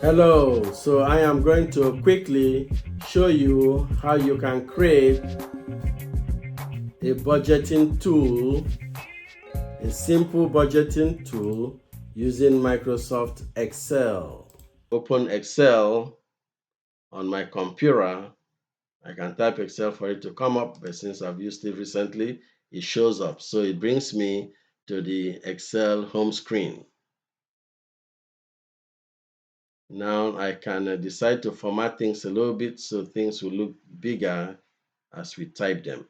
Hello, so I am going to quickly show you how you can create a budgeting tool, a simple budgeting tool using Microsoft Excel. Open Excel on my computer. I can type Excel for it to come up, but since I've used it recently, it shows up. So it brings me to the Excel home screen. Now I can decide to format things a little bit so things will look bigger as we type them.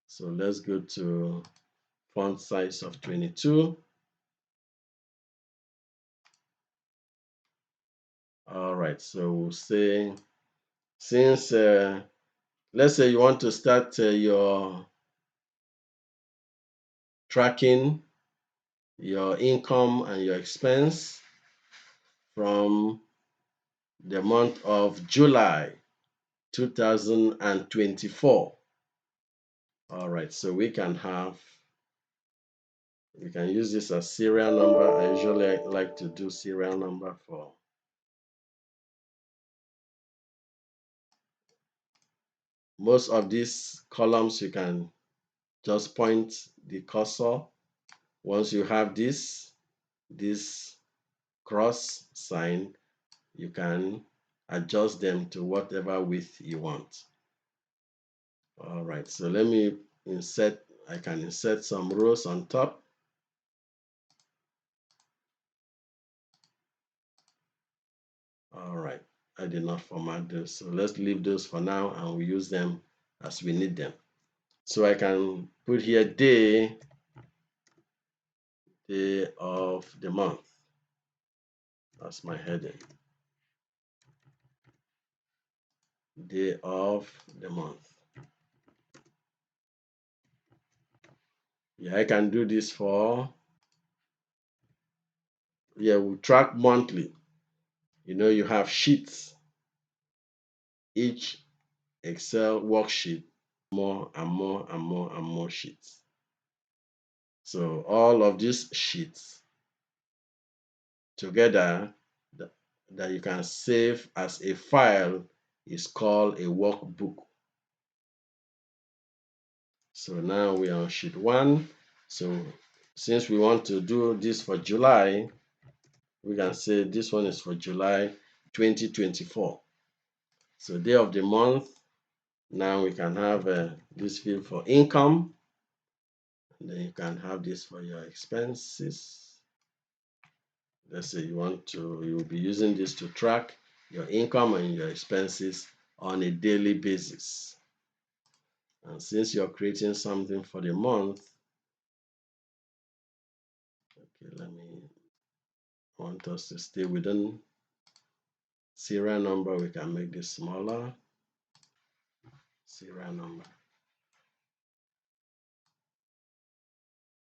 So let's go to font size of 22. All right, so we'll say, since let's say you want to start your tracking your income and your expense from the month of July 2024. All right, so we can use this as serial number. I usually like to do serial number for most of these columns. You can just point the cursor. Once you have this cross sign, you can adjust them to whatever width you want. All right, so let me I can insert some rows on top. All right, I did not format those, so let's leave those for now and we use them as we need them. So I can put here day of the month. That's my heading. Day of the month. Yeah, I can do this for, we track monthly. You have sheets. Each Excel worksheet, more and more and more and more sheets. So all of these sheets together that you can save as a file is called a workbook. So now we are on sheet 1. So since we want to do this for July, we can say this one is for July 2024. So day of the month. Now we can have this field for income. And then you can have this for your expenses. Let's say you will be using this to track your income and your expenses on a daily basis. And since you're creating something for the month, okay, want us to stay within serial number. We can make this smaller. Serial number.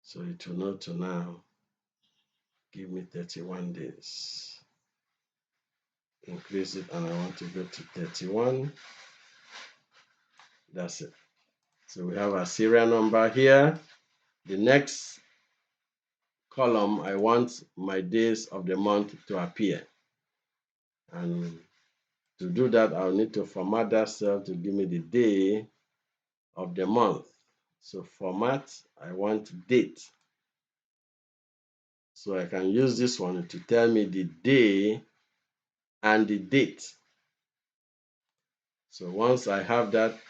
So it will know to now give me 31 days. Increase it, and I want to go to 31. That's it. So we have a serial number here. The next column, I want my days of the month to appear. And to do that, I'll need to format that cell to give me the day of the month. So format, I want date. So I can use this one to tell me the day and the date. So once I have that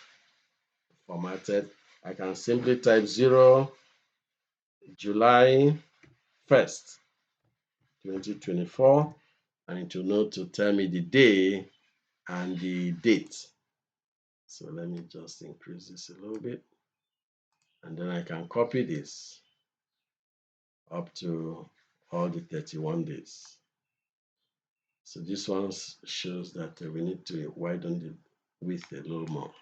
formatted, I can simply type 0 July 1st, 2024, and it will know to tell me the day and the date. So let me just increase this a little bit, and then I can copy this up to all the 31 days. So this one shows that we need to widen the width a little more.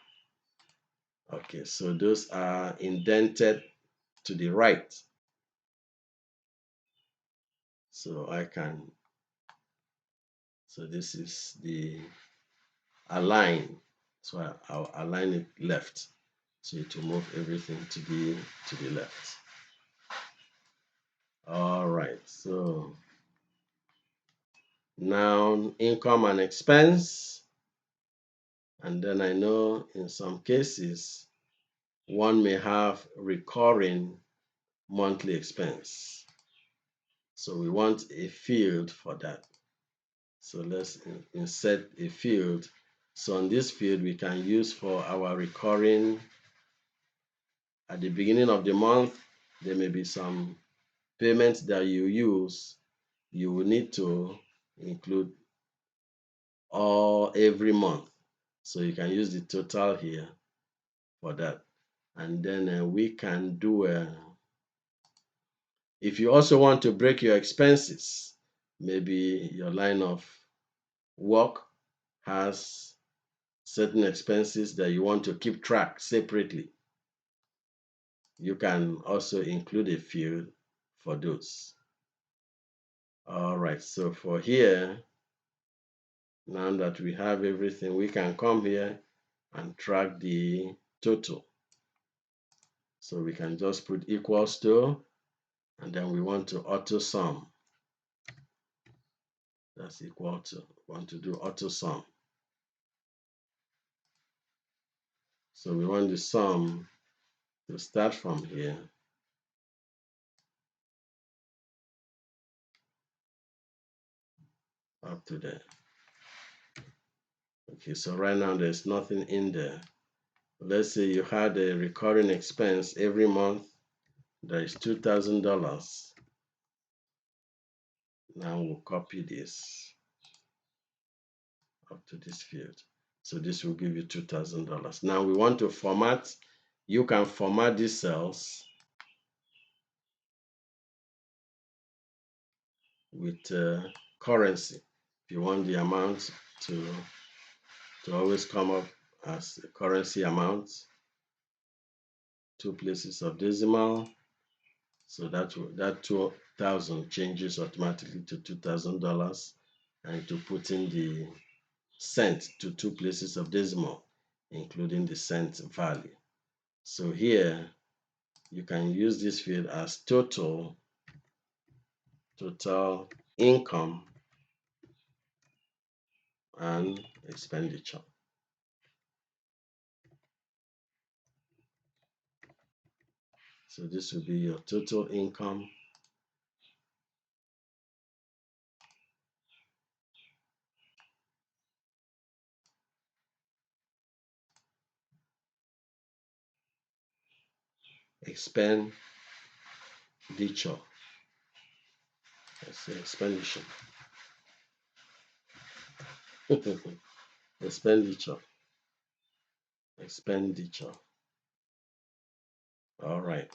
Okay, so those are indented to the right. So this is the align. So I'll align it left. So it will move everything to the left. All right, so Now, income and expense. And then I know in some cases, one may have recurring monthly expense. So we want a field for that. So let's insert a field. So on this field, we can use for our recurring. At the beginning of the month, there may be some payments that you use. You will need to include all every month. So you can use the total here for that. And then we can do if you also want to break your expenses, maybe your line of work has certain expenses that you want to keep track separately. You can also include a field for those. All right, so for here, now that we have everything, we can come here and track the total. So we can just put equals to, and then we want to auto sum. That's equal to, want to do auto sum. So we want the sum to start from here up to there. Okay, so right now there's nothing in there. Let's say you had a recurring expense every month that is $2,000. Now we'll copy this up to this field. So this will give you $2,000. Now we want to format. You can format these cells with currency. If you want the amount to always come up as a currency amount, 2 places of decimal. So that 2,000 changes automatically to $2,000, and to put in the cent to 2 places of decimal, including the cent value. So here you can use this field as total income and expenditure. So this will be your total income expenditure. Let's say expenditure. expenditure. Expenditure. All right.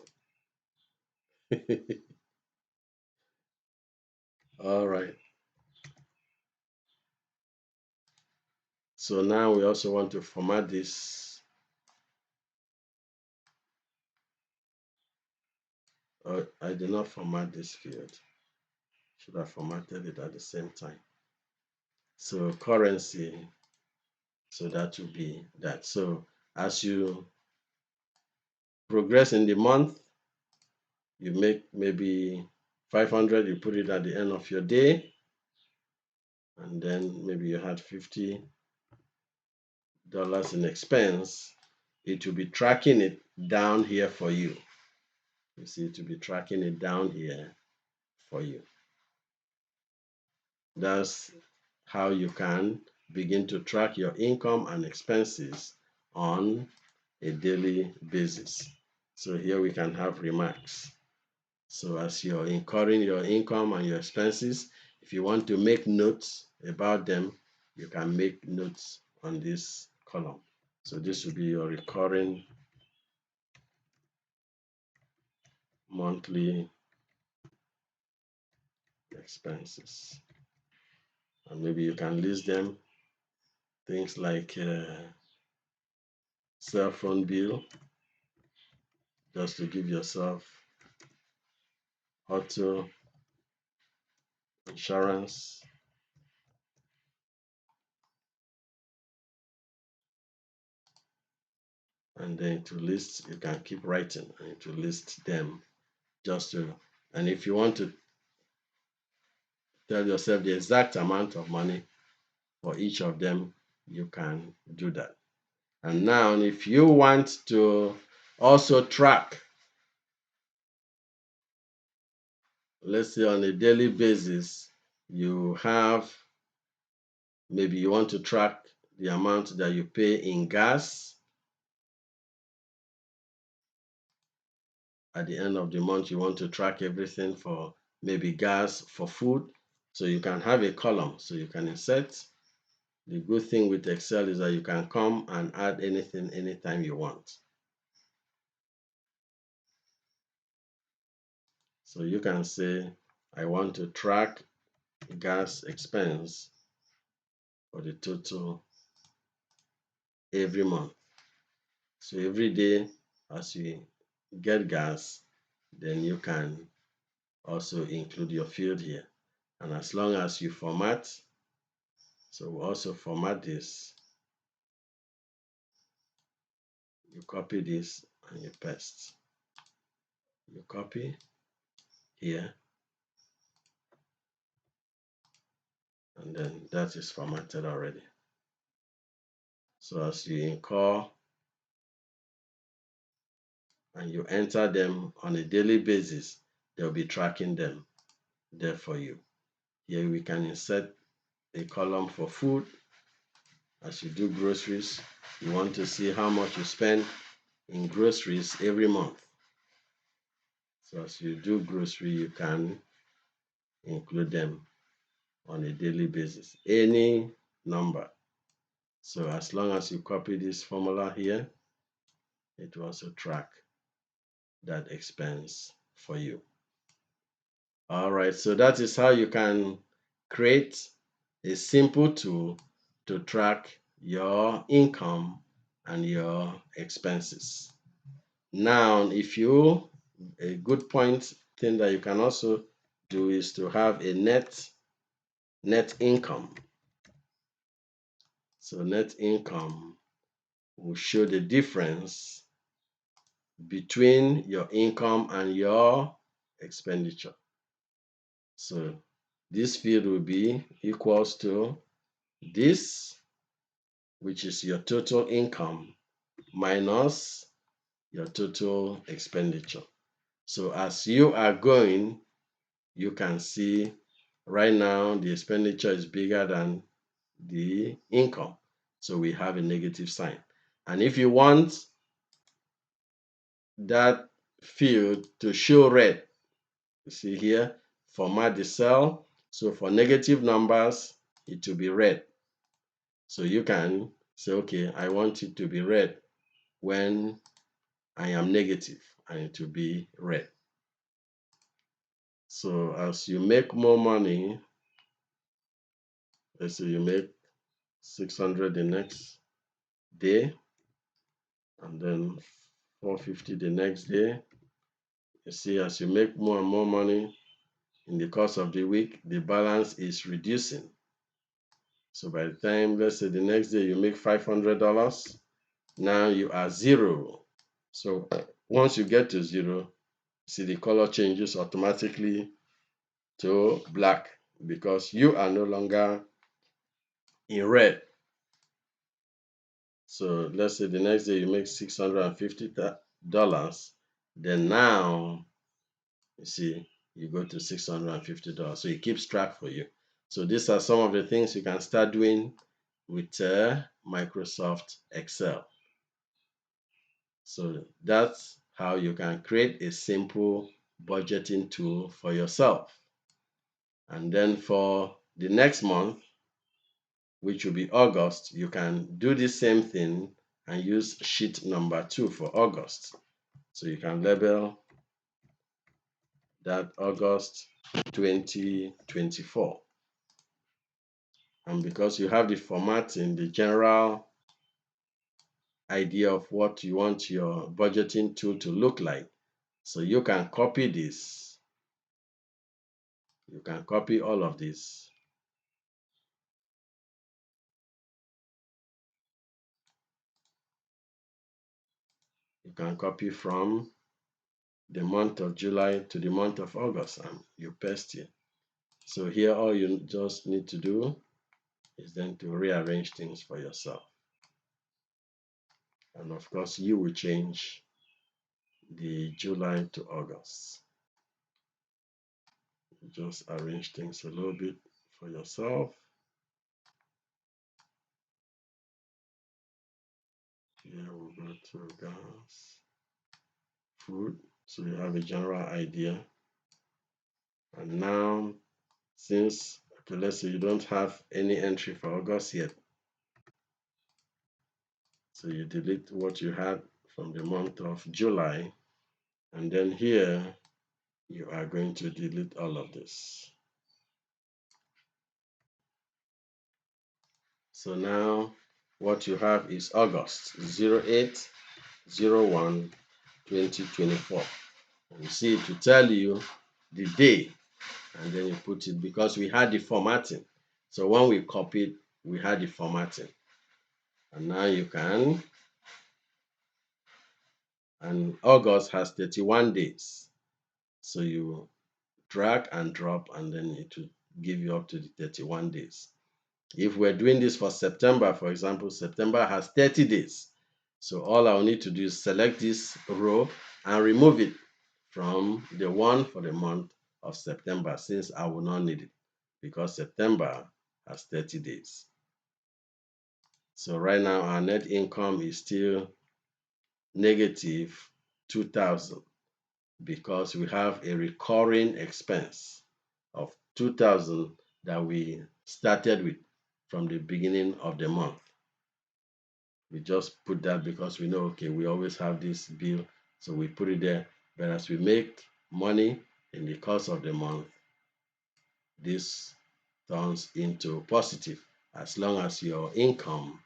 All right. So now we also want to format this. I did not format this field. Should have formatted it at the same time. So currency, so that will be that. So as you progress in the month, you make maybe 500, you put it at the end of your day, and then maybe you had $50 in expense. It will be tracking it down here for you. You see, it will be tracking it down here for you. That's how you can begin to track your income and expenses on a daily basis. So here we can have remarks. So as you're incurring your income and your expenses, if you want to make notes about them, you can make notes on this column. So this will be your recurring monthly expenses. And maybe you can list them, things like cell phone bill, just to give yourself auto insurance, and then to list, you can keep writing and to list them just to, and if you want to tell yourself the exact amount of money for each of them, you can do that. And now, if you want to also track, let's say on a daily basis, you have, maybe you want to track the amount that you pay in gas. At the end of the month, you want to track everything for maybe gas, for food. So you can have a column, so you can insert. The good thing with Excel is that you can come and add anything anytime you want. So you can say, I want to track gas expense for the total every month. So every day as you get gas, then you can also include your field here. And as long as you format, so we also format this, you copy this and you paste. You copy here, and then that is formatted already. So as you incur and you enter them on a daily basis, they'll be tracking them there for you. Here we can insert a column for food. As you do groceries, you want to see how much you spend in groceries every month. So as you do grocery, you can include them on a daily basis, any number. So as long as you copy this formula here, it will also track that expense for you. All right, so that is how you can create a simple tool to track your income and your expenses. Now, a good point thing that you can also do is to have a net income. So net income will show the difference between your income and your expenditure. So this field will be equals to this, which is your total income minus your total expenditure. So as you are going, you can see right now the expenditure is bigger than the income. So we have a negative sign. And if you want that field to show red, you see here, format the cell. So for negative numbers, it will be red. So you can say, okay, I want it to be red when I am negative, and it will be red. So as you make more money, let's say you make 600 the next day, and then 450 the next day. You see, as you make more and more money in the course of the week, the balance is reducing. So by the time, let's say the next day you make $500, now you are zero. So once you get to zero, see the color changes automatically to black because you are no longer in red. So let's say the next day you make $650, then now you see you go to $650. So it keeps track for you. So these are some of the things you can start doing with Microsoft Excel. So that's how you can create a simple budgeting tool for yourself. And then for the next month, which will be August, you can do the same thing and use sheet number 2 for August. So you can label that August 2024. And because you have the formatting, the general idea of what you want your budgeting tool to look like, so you can copy this. You can copy all of this. You can copy from the month of July to the month of August, and you paste it. So here all you just need to do is then to rearrange things for yourself. And of course, you will change the July to August. Just arrange things a little bit for yourself. Here we'll go to gas, food, so you have a general idea. And now, since, okay, let's say you don't have any entry for August yet, so you delete what you had from the month of July, and then here you are going to delete all of this. So now what you have is August 08/01/2024. And you see it to tell you the day, and then you put it, because we had the formatting. So when we copied, we had the formatting. And now you can, and August has 31 days. So you drag and drop, and then it will give you up to the 31 days. If we're doing this for September, for example, September has 30 days. So all I'll need to do is select this row and remove it from the one for the month of September, since I will not need it because September has 30 days. So right now our net income is still negative 2,000 because we have a recurring expense of 2,000 that we started with from the beginning of the month. We just put that because we know, okay, we always have this bill, so we put it there. But as we make money in the course of the month, this turns into positive as long as your income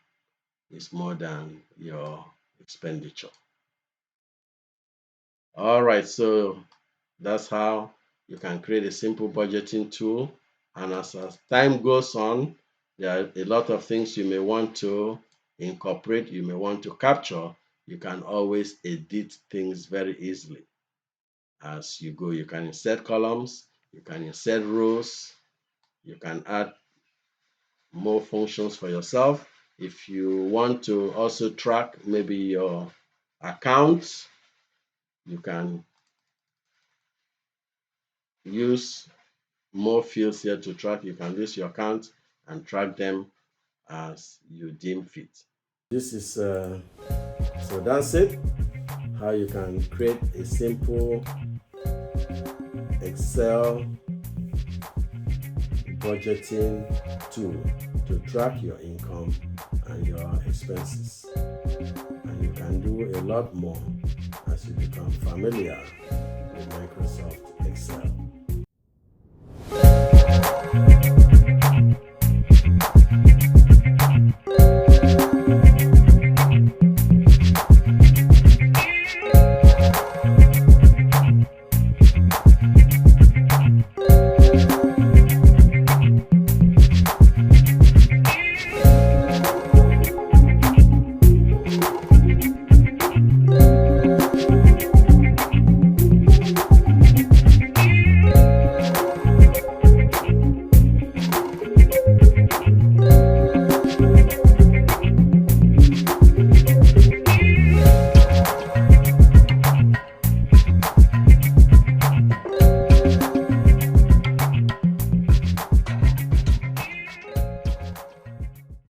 is more than your expenditure. All right, so that's how you can create a simple budgeting tool. And as time goes on, there are a lot of things you may want to incorporate, you may want to capture. You can always edit things very easily as you go. You can insert columns, you can insert rows, you can add more functions for yourself. If you want to also track maybe your accounts, you can use more fields here to track. You can list your accounts and track them as you deem fit. This is so that's it, how you can create a simple Excel budgeting tool to track your income and your expenses. And you can do a lot more as you become familiar with Microsoft Excel.